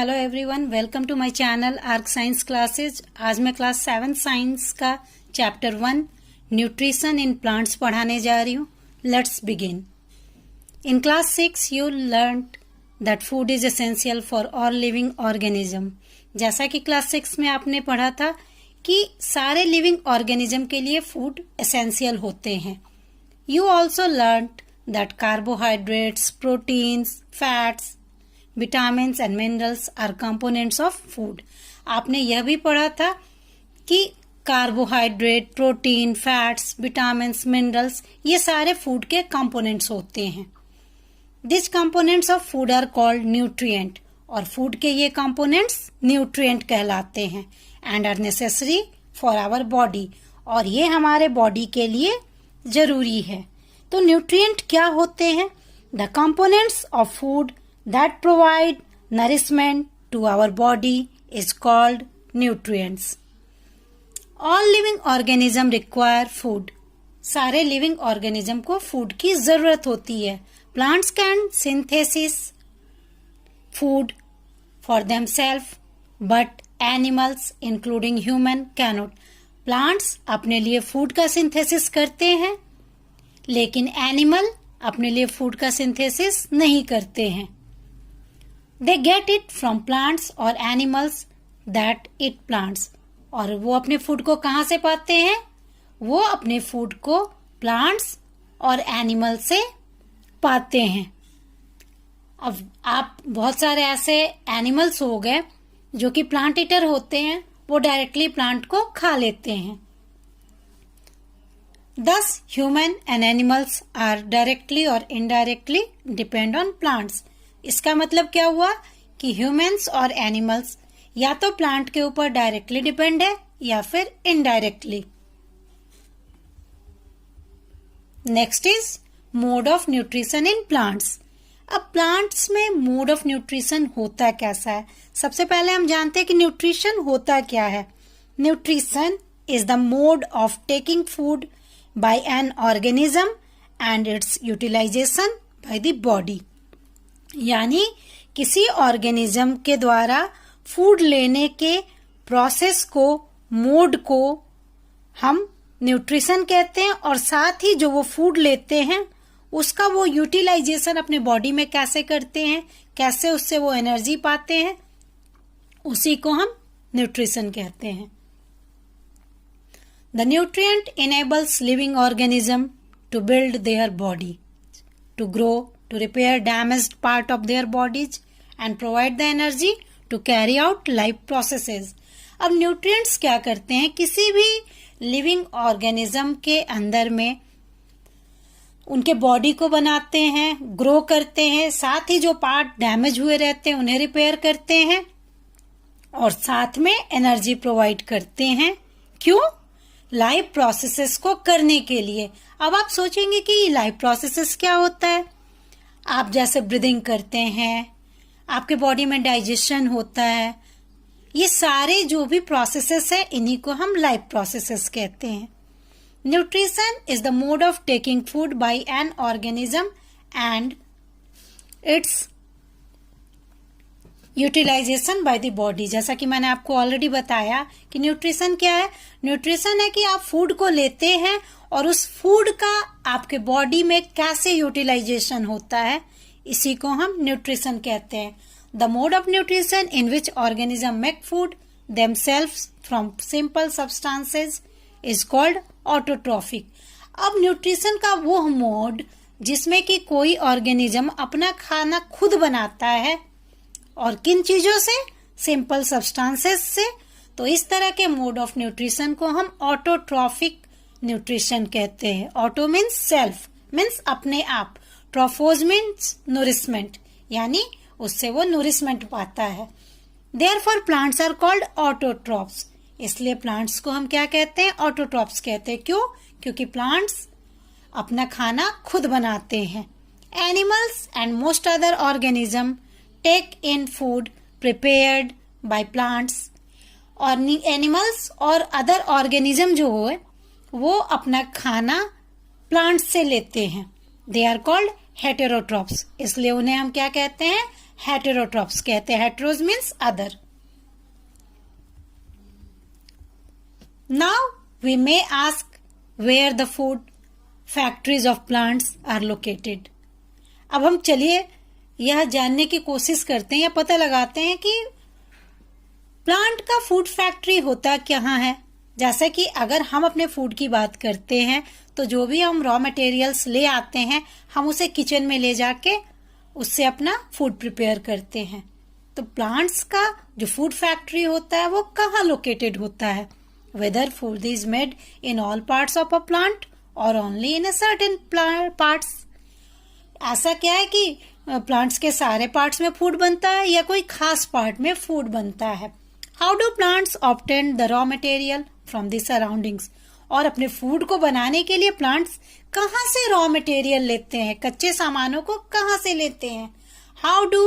Hello everyone, welcome to my channel arc science classes. आज मैं class 7 science का chapter 1 nutrition in plants पढ़ाने जा रही हूँ। Let's begin. In class 6 you learned that food is essential for all living organism. जैसा कि class 6 में आपने पढ़ा था कि सारे लिविंग ऑर्गेनिज्म के लिए फूड एसेंशियल होते हैं। You also learned that carbohydrates, proteins, fats, vitamins and minerals are components of food. आपने यह भी पढ़ा था कि carbohydrate, protein, fats, vitamins, minerals ये सारे फूड के कंपोनेंट्स होते हैं। This components of food are called nutrient, और फूड के ये कंपोनेंट्स न्यूट्रिएंट कहलाते हैं and are necessary for our body, और ये हमारे बॉडी के लिए जरूरी है। तो न्यूट्रिएंट क्या होते हैं? The components of food that provide nourishment to our body is called nutrients. All living organism require food. सारे living organism को food की जरूरत होती है। Plants can synthesize food for themselves, but animals including human cannot. Plants अपने लिए food का synthesis करते हैं, लेकिन animal अपने लिए food का synthesis नहीं करते हैं। They get it from plants or animals that eat plants. और वो अपने फूड को कहाँ से पाते हैं? वो अपने फूड को प्लांट्स और एनिमल से पाते हैं। अब आप बहुत सारे ऐसे एनिमल्स हो गए जो कि प्लांट ईटर होते हैं, वो डायरेक्टली प्लांट को खा लेते हैं। Thus, human and animals are directly or indirectly depend on plants. इसका मतलब क्या हुआ कि ह्यूमंस और एनिमल्स या तो प्लांट के ऊपर डायरेक्टली डिपेंड है या फिर indirectly. Next is mode of nutrition in plants. अब प्लांट्स में मोड ऑफ न्यूट्रिशन होता कैसा है? सबसे पहले हम जानते हैं कि न्यूट्रिशन होता क्या है। Nutrition is the mode of taking food by an organism and its utilisation by the body. यानी किसी ऑर्गेनिज्म के द्वारा फूड लेने के प्रोसेस को, मोड को हम न्यूट्रिशन कहते हैं, और साथ ही जो वो फूड लेते हैं उसका वो यूटिलाइजेशन अपने बॉडी में कैसे करते हैं, कैसे उससे वो एनर्जी पाते हैं, उसी को हम न्यूट्रिशन कहते हैं। The nutrient enables living organism to build their body, to grow, to repair damaged part of their bodies and provide the energy to carry out life processes. अब न्यूट्रिएंट्स क्या करते हैं? किसी भी लिविंग ऑर्गेनिज्म के अंदर में उनके बॉडी को बनाते हैं, ग्रो करते हैं, साथ ही जो पार्ट डैमेज हुए रहते हैं उन्हें रिपेयर करते हैं, और साथ में एनर्जी प्रोवाइड करते हैं। क्यों? लाइफ प्रोसेसेस को करने के लिए। अब आप सोचेंगे कि लाइफ प्रोसेसेस क्या होता है? आप जैसे ब्रीदिंग करते हैं, आपके बॉडी में डाइजेशन होता है, ये सारे जो भी प्रोसेसेस है इन्हीं को हम लाइफ प्रोसेसेस कहते हैं। Nutrition is the mode of taking food by an organism and its utilisation by the body. जैसा कि मैंने आपको ऑलरेडी बताया कि न्यूट्रिशन क्या है। न्यूट्रिशन है कि आप फूड को लेते हैं और उस फूड का आपके बॉडी में कैसे यूटिलाइजेशन होता है, इसी को हम न्यूट्रिशन कहते हैं। The mode of nutrition in which organism make food themselves from simple substances is called autotrophic. अब न्यूट्रिशन का वो मोड जिसमें कि कोई ऑर्गेनिज्म अपना खाना खुद बनाता है, और किन चीजों से? सिंपल सब्सटेंसेस से। तो इस तरह के मोड ऑफ न्यूट्रिशन को हम ऑटोट्रॉफिक न्यूट्रिशन कहते हैं। ऑटो मीन्स सेल्फ, मीन्स अपने आप। ट्रॉफोज मीन्स नूरिशमेंट, यानी उससे वो नूरिशमेंट पाता है। Therefore plants are called autotrophs. इसलिए प्लांट्स को हम क्या कहते हैं? ऑटोट्रॉप्स कहते हैं। क्यों? क्योंकि प्लांट्स अपना खाना खुद बनाते हैं। Animals and most other organism take in food prepared by plants. और एनिमल्स और अदर ऑर्गेनिज्म जो हो वो अपना खाना प्लांट्स से लेते हैं। दे आर कॉल्ड हेटेरोट्रॉप्स, इसलिए उन्हें हम क्या कहते हैं? हेटेरोट्रॉप्स कहते हैं. Heteros means other. Now we may ask where the food factories of plants are located. अब हम चलिए यह जानने की कोशिश करते हैं या पता लगाते हैं कि प्लांट का फूड फैक्ट्री होता कहाँ है. जैसे कि अगर हम अपने फूड की बात करते हैं तो जो भी हम रॉ मटेरियल्स ले आते हैं हम उसे किचन में ले जाके उससे अपना फूड प्रिपेयर करते हैं. तो प्लांट्स का जो फूड फैक्ट्री होता है वो कहाँ लोकेटेड होता है. Whether food is made in all parts of a plant or only in a certain parts. ऐसा क्या है कि प्लांट्स के सारे पार्ट्स में फूड बनता है या कोई खास पार्ट में फूड बनता है. How do plants obtain the raw material from the surroundings? और अपने फूड को बनाने के लिए प्लांट्स कहाँ से रॉ मटेरियल लेते हैं, कच्चे सामानों को कहाँ से लेते हैं. How do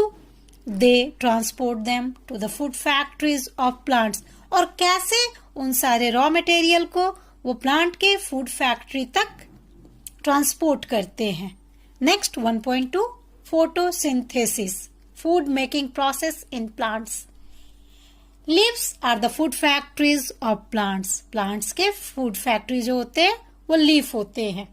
they transport them to the food factories of plants? और कैसे उन सारे रॉ मटेरियल को वो प्लांट के फूड फैक्ट्री तक ट्रांसपोर्ट करते हैं. Next 1.2 photosynthesis, food making process in plants. Leaves are the food factories of plants. Plants के फूड फैक्ट्री जो होते हैं वो लीफ होते हैं.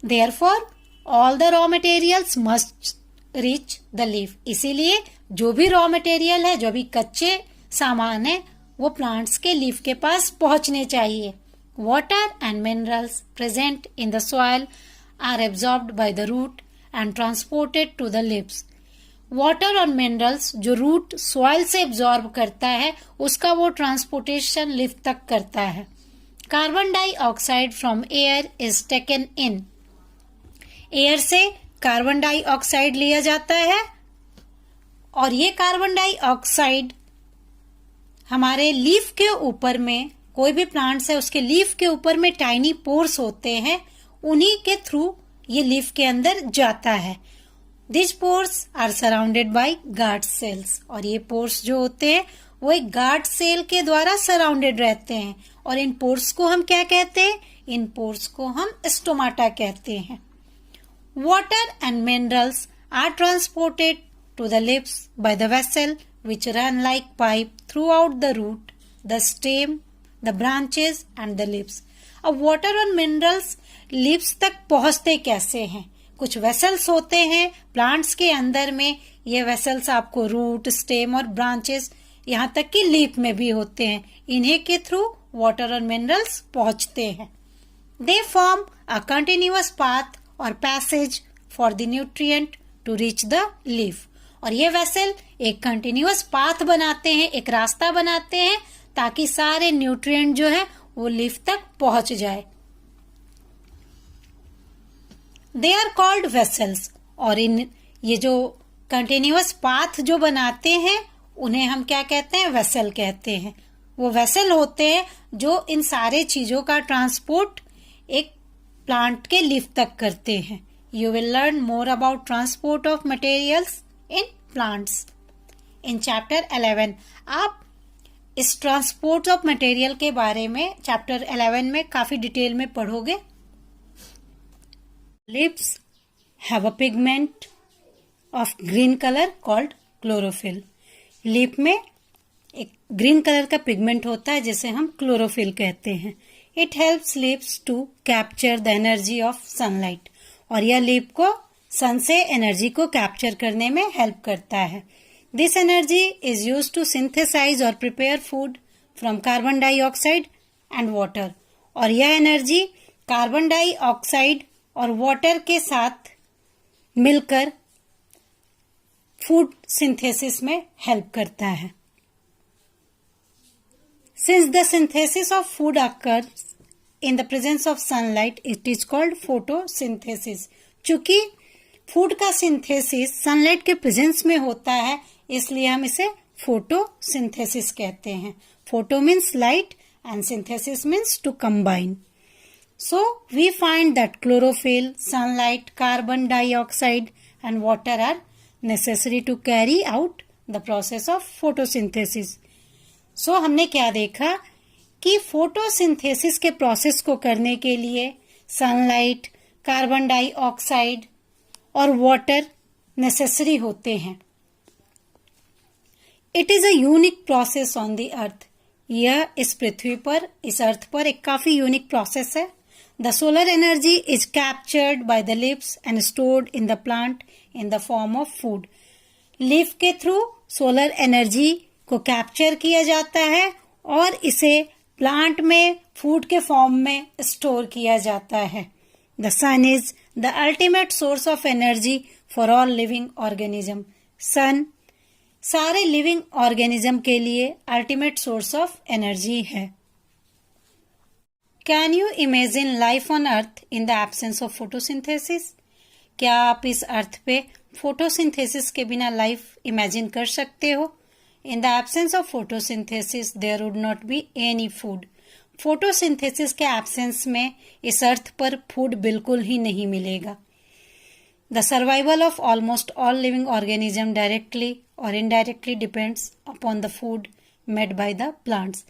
Therefore all the raw materials must reach the leaf. इसीलिए जो भी रॉ मटेरियल है, जो भी कच्चे सामान है, वो प्लांट्स के लीफ के पास पहुंचने चाहिए. Water and minerals present in the soil are absorbed by the root and transported to the leaves. Water और मिनरल्स जो रूट सॉइल से एब्जॉर्ब करता है उसका वो ट्रांसपोर्टेशन लीफ तक करता है. Carbon dioxide from air is taken in. Air से कार्बन डाइऑक्साइड लिया जाता है और ये कार्बन डाइऑक्साइड हमारे लीफ के ऊपर में, कोई भी प्लांट्स है उसके लीफ के ऊपर में टाइनी पोर्स होते हैं, उन्हीं के थ्रू ये लीफ के अंदर जाता है. This pores are surrounded by guard cells. और ये पोर्स जो होते हैं वो एक गार्ड सेल के द्वारा सराउंडेड रहते हैं. और इन पोर्स को हम क्या कहते हैं? इन पोर्स को हम स्टोमाटा कहते हैं. Water and minerals are transported to the leaves by the vessel which run like pipe throughout the root, the stem, the branches and the leaves. अब water और minerals leaves तक पहुंचते कैसे हैं? कुछ vessels होते हैं plants के अंदर में. ये vessels आपको root, stem और branches यहाँ तक कि leaf में भी होते हैं. इन्हीं के थ्रू water और minerals पहुंचते हैं. They form a continuous path or passage for the nutrient to reach the leaf. और ये वेसल एक कंटिन्यूअस पाथ बनाते हैं, एक रास्ता बनाते हैं ताकि सारे न्यूट्रिएंट जो है वो लीफ तक पहुंच जाए. They are called vessels. और इन ये जो कंटिन्यूअस पाथ जो बनाते हैं उन्हें हम क्या कहते हैं? वेसल कहते हैं. वो वेसल होते हैं जो इन सारे चीजों का ट्रांसपोर्ट एक प्लांट के लीफ तक करते हैं. You will learn more about transport of materials in plants in chapter 11. आप इस ट्रांसपोर्ट ऑफ मटेरियल के बारे में चैप्टर 11 में काफी डिटेल में पढ़ोगे. Leaves have a pigment of green colour called chlorophyll. Leaf में एक ग्रीन कलर का पिगमेंट होता है जिसे हम क्लोरोफिल कहते हैं. It helps leaves to capture the energy of sunlight. और यह लीफ को सन से एनर्जी को कैप्चर करने में हेल्प करता है. This energy is used to synthesize और prepare food from carbon dioxide and water. और यह एनर्जी कार्बन डाइऑक्साइड और वाटर के साथ मिलकर फूड सिंथेसिस में हेल्प करता है. Since the synthesis of food occurs in the presence of sunlight, it is called photosynthesis. चूंकि फूड का सिंथेसिस सनलाइट के प्रेजेंस में होता है इसलिए हम इसे फोटोसिंथेसिस कहते हैं. Photo means light and synthesis means to combine. So we find that chlorophyll, sunlight, carbon dioxide and water are necessary to carry out the process of photosynthesis. So हमने क्या देखा कि फोटोसिंथेसिस के प्रोसेस को करने के लिए सनलाइट, कार्बन डाइऑक्साइड और वाटर नेसेसरी होते हैं. It is a unique process on the earth. यह इस पृथ्वी पर, इस अर्थ पर एक काफी यूनिक प्रोसेस है। The solar energy is captured by the leaves and stored in the plant in the form of food. Leaf के थ्रू सोलर एनर्जी को कैप्चर किया जाता है और इसे प्लांट में फूड के फॉर्म में स्टोर किया जाता है। The sun is the ultimate source of energy for all living organism. Sun सारे लिविंग ऑर्गेनिज्म के लिए अल्टीमेट सोर्स ऑफ एनर्जी है। Can you imagine life on earth in the absence of photosynthesis? क्या आप इस अर्थ पे फोटोसिंथेसिस के बिना लाइफ इमेजिन कर सकते हो? In the absence of photosynthesis there would not be any food. Photosynthesis के एब्सेंस में इस अर्थ पर फूड बिल्कुल ही नहीं मिलेगा। The survival of almost all living organism directly और indirectly depends upon the food made by the plants.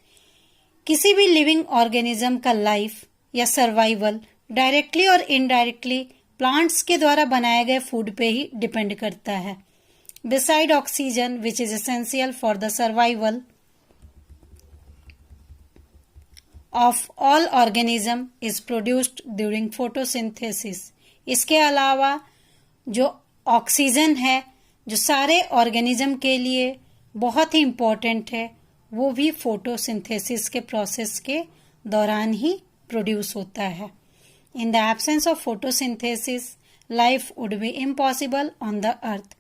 किसी भी लिविंग ऑर्गेनिज्म का लाइफ या सर्वाइवल डायरेक्टली और इनडायरेक्टली प्लांट्स के द्वारा बनाए गए फूड पे ही डिपेंड करता है। Beside oxygen, which is essential for the survival of all organism, is produced during photosynthesis. इसके अलावा जो ऑक्सीजन है, जो सारे ऑर्गेनिज्म के लिए बहुत ही इम्पोर्टेंट है, वो भी फोटोसिंथेसिस के प्रोसेस के दौरान ही प्रोड्यूस होता है। In the absence of photosynthesis, life would be impossible on the earth.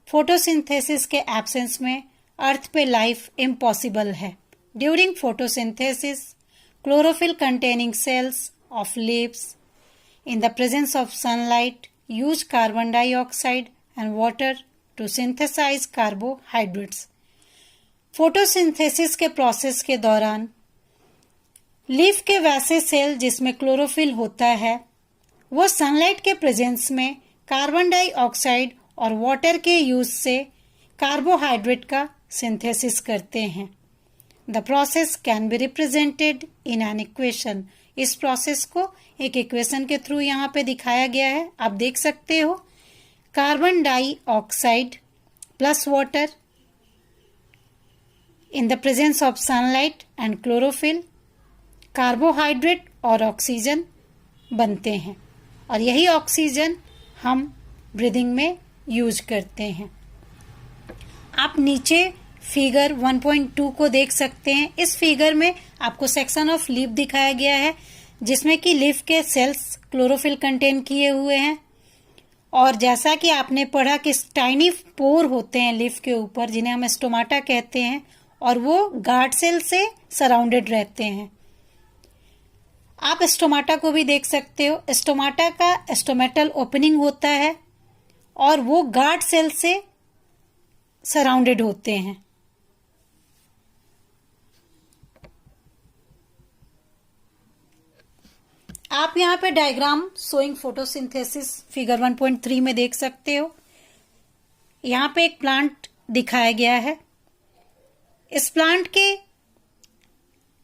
Photosynthesis के एब्सेंस में अर्थ पे लाइफ इम्पॉसिबल है। During photosynthesis, chlorophyll containing cells of leaves in the presence of sunlight use carbon dioxide and water to synthesise carbohydrates. Photosynthesis के process के दौरान leaf के वैसे cell जिसमें क्लोरोफिल होता है, वो सनलाइट के प्रेजेंस में कार्बन डाइऑक्साइड और वाटर के यूज से कार्बोहाइड्रेट का सिंथेसिस करते हैं। The process can be represented in an equation. इस प्रोसेस को एक इक्वेशन के थ्रू यहाँ पे दिखाया गया है, आप देख सकते हो। Carbon dioxide plus water in the presence of sunlight and chlorophyll, carbohydrate और ऑक्सीजन बनते हैं और यही ऑक्सीजन हम ब्रीदिंग में यूज करते हैं। आप नीचे फिगर 1.2 को देख सकते हैं। इस फिगर में आपको सेक्शन ऑफ लीफ दिखाया गया है जिसमें कि लीफ के सेल्स क्लोरोफिल कंटेन किए हुए हैं और जैसा कि आपने पढ़ा कि टाइनी पोर होते हैं लीफ के ऊपर जिन्हें हम स्टोमाटा कहते हैं और वो गार्ड सेल से सराउंडेड रहते हैं। आप स्टोमाटा को भी देख सकते हो। स्टोमाटा का स्टोमेटल ओपनिंग होता है और वो गार्ड सेल से सराउंडेड होते हैं। आप यहाँ पे डायग्राम शोइंग फोटोसिंथेसिस फिगर 1.3 में देख सकते हो। यहाँ पे एक प्लांट दिखाया गया है। इस प्लांट के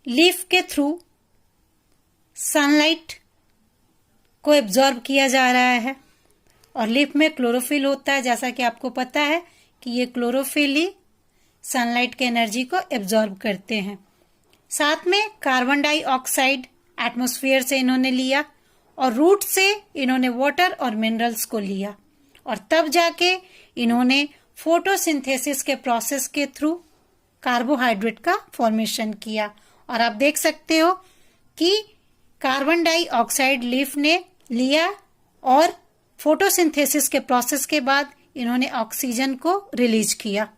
लीफ के थ्रू सनलाइट को एब्जॉर्ब किया जा रहा है और लीफ में क्लोरोफिल होता है। जैसा कि आपको पता है कि ये क्लोरोफिल ही सनलाइट के एनर्जी को एब्जॉर्ब करते हैं। साथ में कार्बन डाइऑक्साइड एटमॉस्फेयर से इन्होंने लिया और रूट से इन्होंने वाटर और मिनरल्स को लिया और तब जाके इन्होंने फोटोसिंथेसिस के प्रोसेस के थ्रू कार्बोहाइड्रेट का फॉर्मेशन किया। और आप देख सकते हो कि कार्बन डाइऑक्साइड लीफ ने लिया और फोटोसिंथेसिस के प्रोसेस के बाद इन्होंने ऑक्सीजन को रिलीज किया।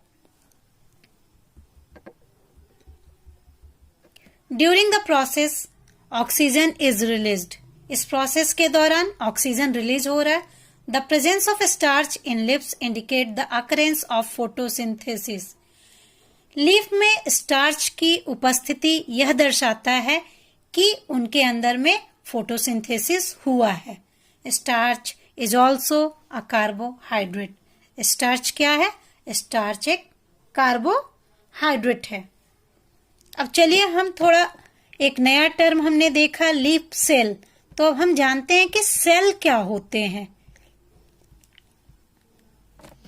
During the process oxygen is released. इस प्रोसेस के दौरान ऑक्सीजन रिलीज हो रहा है। The presence of starch in leaves indicate the occurrence of photosynthesis. Leaf में स्टार्च की उपस्थिति यह दर्शाता है कि उनके अंदर में फोटोसिंथेसिस हुआ है। Starch is also a carbohydrate. Starch क्या है? स्टार्च एक कार्बोहाइड्रेट है। अब चलिए हम थोड़ा एक नया टर्म हमने देखा लीफ सेल, तो अब हम जानते हैं कि सेल क्या होते हैं।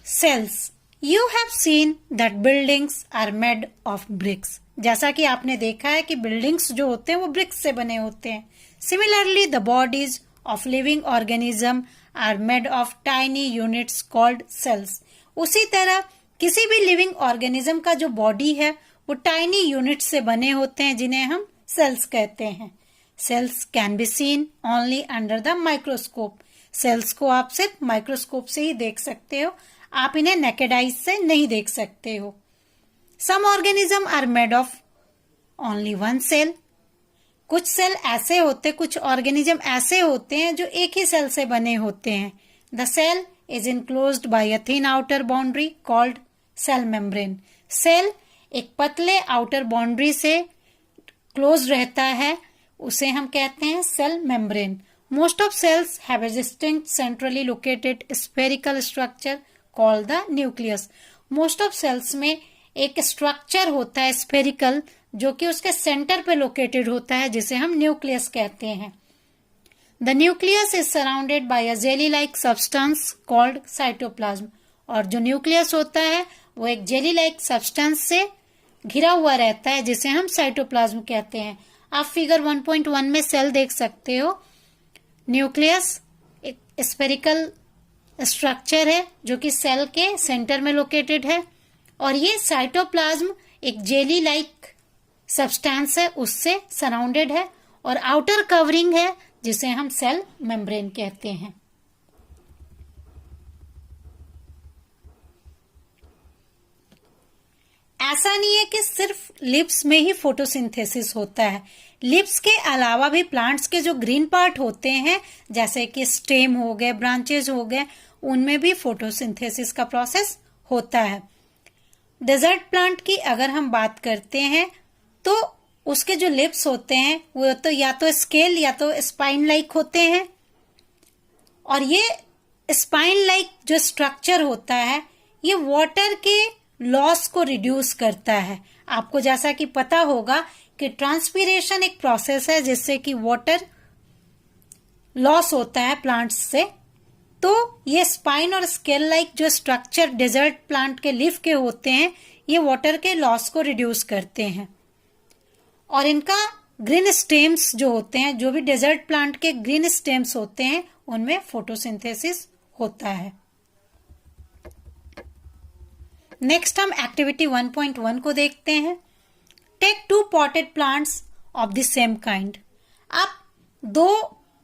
Cells You have seen that buildings are made of bricks. जैसा कि आपने देखा है कि बिल्डिंग्स जो होते हैं वो ब्रिक्स से बने होते हैं. Similarly, the bodies of living organism are made of tiny units called cells. उसी तरह किसी भी लिविंग ऑर्गेनिज्म का जो बॉडी है वो टाइनी यूनिट से बने होते हैं जिन्हें हम सेल्स कहते हैं. Cells can be seen only under the microscope. Cells को आप सिर्फ माइक्रोस्कोप से ही देख सकते हो, आप इन्हें नेकेड आइज से नहीं देख सकते हो. Some organism are made of only one cell. कुछ सेल ऐसे होते, कुछ ऑर्गेनिज्म ऐसे होते हैं जो एक ही सेल से बने होते हैं. The cell is enclosed by a thin outer boundary called cell membrane. Cell एक पतले आउटर बाउंड्री से क्लोज रहता है, उसे हम कहते हैं cell membrane. Most of cells have a distinct centrally located spherical structure called the nucleus. Most of cells में एक स्ट्रक्चर होता है स्फेरिकल जो कि उसके सेंटर पे लोकेटेड होता है जिसे हम न्यूक्लियस कहते हैं. The nucleus is surrounded by a jelly like substance called cytoplasm. और जो न्यूक्लियस होता है वो एक जेली लाइक सब्सटेंस से घिरा हुआ रहता है जिसे हम साइटोप्लाज्म कहते हैं. आप फिगर 1.1 में सेल देख सकते हो. न्यूक्लियस एक स्फेरिकल स्ट्रक्चर है जो कि सेल के सेंटर में लोकेटेड है और ये साइटोप्लाज्म एक जेली लाइक सब्सटेंस है उससे सराउंडेड है और आउटर कवरिंग है जिसे हम सेल मेम्ब्रेन कहते हैं. ऐसा नहीं है कि सिर्फ लिप्स में ही फोटोसिंथेसिस होता है. लिप्स के अलावा भी प्लांट्स के जो ग्रीन पार्ट होते हैं जैसे कि स्टेम हो गए, ब्रांचेज हो गए, उनमें भी फोटोसिंथेसिस का प्रोसेस होता है. डेजर्ट प्लांट की अगर हम बात करते हैं तो उसके जो लिप्स होते हैं वो तो या तो स्केल या तो स्पाइन लाइक होते हैं और ये स्पाइन लाइक जो स्ट्रक्चर होता है ये वाटर के लॉस को रिड्यूस करता है. आपको जैसा कि पता होगा कि ट्रांसपीरेशन एक प्रोसेस है जिससे कि वाटर लॉस होता है प्लांट्स से. तो ये स्पाइन और स्केल लाइक जो स्ट्रक्चर डेजर्ट प्लांट के लीफ के होते हैं ये वाटर के लॉस को रिड्यूस करते हैं. और इनका ग्रीन स्टेम्स जो होते हैं, जो भी डेजर्ट प्लांट के ग्रीन स्टेम्स होते हैं उनमें फोटोसिंथेसिस होता है. नेक्स्ट हम एक्टिविटी 1.1 को देखते हैं. Take 2 potted plants of the same kind. आप 2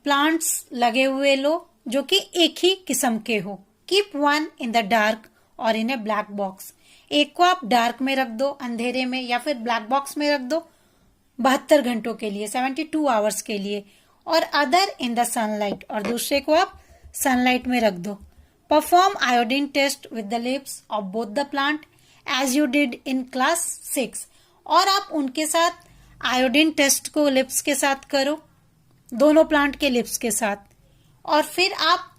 प्लांट्स लगे हुए लो जो कि एक ही किस्म के हो. Keep one in the dark और इन ए ब्लैक बॉक्स. एक को आप डार्क में रख दो, अंधेरे में, या फिर ब्लैक बॉक्स में रख दो 72 घंटों के लिए, 72 आवर्स के लिए, और अदर इन द सनलाइट, और दूसरे को आप सनलाइट में रख दो. Perform iodine test with the leaves of both the plant as you did in class 6. और आप उनके साथ आयोडीन टेस्ट को लिप्स के साथ करो, दोनों प्लांट के लिप्स के साथ, और फिर आप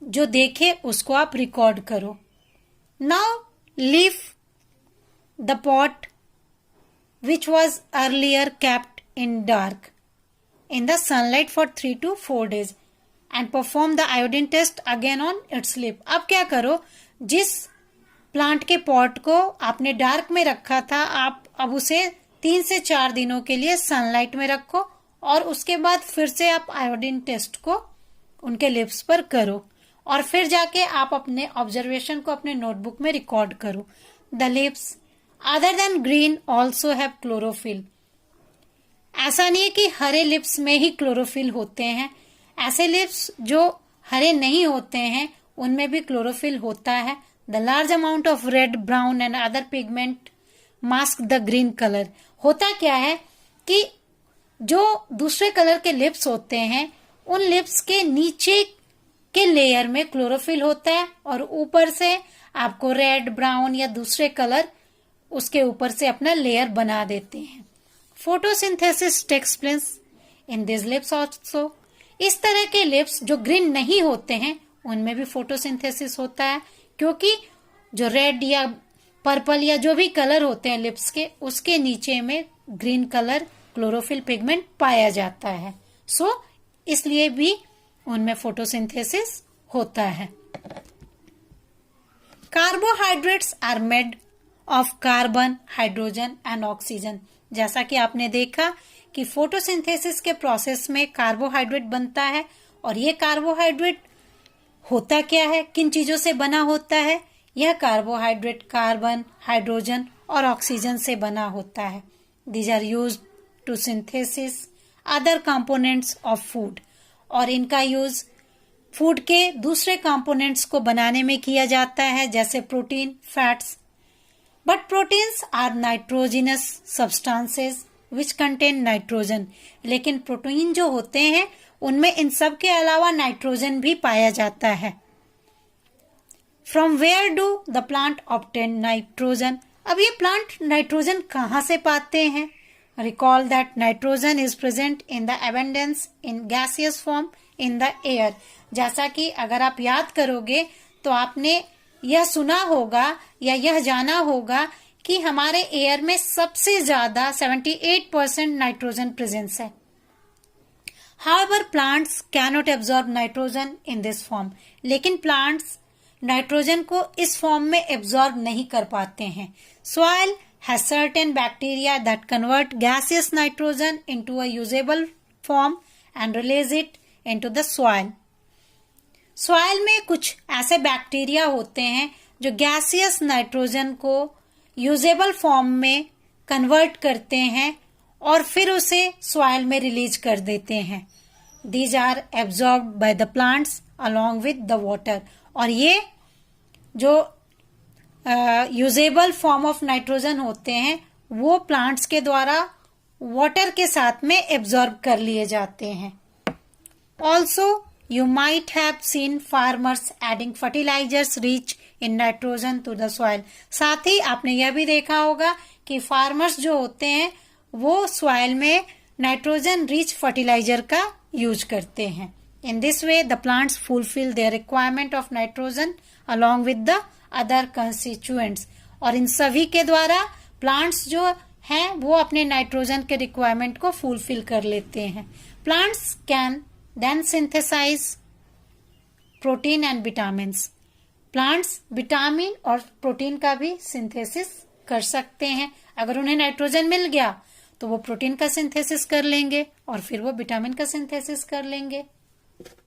जो देखे उसको आप रिकॉर्ड करो. Now leave the pot which was earlier kept in dark in the sunlight for 3 to 4 days and perform the iodine test again on its lip. अब क्या करो, जिस प्लांट के पॉट को आपने डार्क में रखा था आप अब उसे 3 से 4 दिनों के लिए सनलाइट में रखो और उसके बाद फिर से आप आयोडीन टेस्ट को उनके लिप्स पर करो और फिर जाके आप अपने ऑब्जर्वेशन को अपने नोटबुक में रिकॉर्ड करो. The lips other than green also have chlorophyll. ऐसा नहीं है कि हरे लिप्स में ही क्लोरोफिल होते हैं, ऐसे लिप्स जो हरे नहीं होते हैं उनमें भी क्लोरोफिल होता है. The large amount of red, brown and other pigment mask the green colour. होता क्या है कि जो दूसरे कलर के लिप्स होते हैं उन लिप्स के नीचे के लेयर में क्लोरोफिल होता है और ऊपर से आपको रेड, ब्राउन या दूसरे कलर उसके ऊपर से अपना लेयर बना देते हैं. Photosynthesis takes place in this leaves also. इस तरह के लिप्स जो ग्रीन नहीं होते हैं उनमें भी फोटोसिंथेसिस होता है क्योंकि जो रेड या पर्पल या जो भी कलर होते हैं लिप्स के उसके नीचे में ग्रीन कलर क्लोरोफिल पिगमेंट पाया जाता है. सो इसलिए भी उनमें फोटोसिंथेसिस होता है. Carbohydrates are made of carbon, hydrogen and oxygen. जैसा कि आपने देखा कि फोटोसिंथेसिस के प्रोसेस में कार्बोहाइड्रेट बनता है, और ये कार्बोहाइड्रेट होता क्या है, किन चीजों से बना होता है? यह कार्बोहाइड्रेट कार्बन, हाइड्रोजन और ऑक्सीजन से बना होता है। These are used to synthesis other components of food, और इनका यूज फूड के दूसरे कंपोनेंट्स को बनाने में किया जाता है, जैसे protein, fats. But proteins are nitrogenous substances which contain nitrogen. लेकिन प्रोटीन जो होते हैं उनमें इन सब के अलावा नाइट्रोजन भी पाया जाता है। From where do the plant obtain nitrogen. अब ये प्लांट नाइट्रोजन कहाँ से पाते हैं? Recall that nitrogen is present in the abundance in gaseous form in the air. जैसा कि अगर आप याद करोगे तो आपने यह सुना होगा या यह जाना होगा कि हमारे एयर में सबसे ज्यादा 78% नाइट्रोजन प्रेजेंस है। However, plants cannot absorb nitrogen in this form. लेकिन प्लांट्स नाइट्रोजन को इस फॉर्म में एब्जॉर्ब नहीं कर पाते हैं। Soil has certain bacteria that convert gaseous nitrogen into a usable form and release it into the soil. Soil में कुछ ऐसे बैक्टीरिया होते हैं जो गैसियस नाइट्रोजन को यूजेबल फॉर्म में कन्वर्ट करते हैं और फिर उसे सॉइल में रिलीज कर देते हैं। These are absorbed by the plants along with the water. और ये जो यूजेबल फॉर्म ऑफ नाइट्रोजन होते हैं वो प्लांट्स के द्वारा वाटर के साथ में एब्जॉर्ब कर लिए जाते हैं। Also you might have seen farmers adding fertilisers rich in nitrogen to the soil. साथ ही आपने यह भी देखा होगा कि फार्मर्स जो होते हैं वो सॉइल में नाइट्रोजन रिच फर्टिलाइजर का यूज करते हैं। In this way the plants fulfil their requirement of nitrogen along with the other constituents. और इन सभी के द्वारा प्लांट्स जो हैं वो अपने नाइट्रोजन के रिक्वायरमेंट को फुलफिल कर लेते हैं। Plants can then synthesise protein and vitamins. Plants vitamin और प्रोटीन का भी सिंथेसिस कर सकते हैं। अगर उन्हें नाइट्रोजन मिल गया तो वो प्रोटीन का सिंथेसिस कर लेंगे और फिर वो विटामिन का सिंथेसिस कर लेंगे।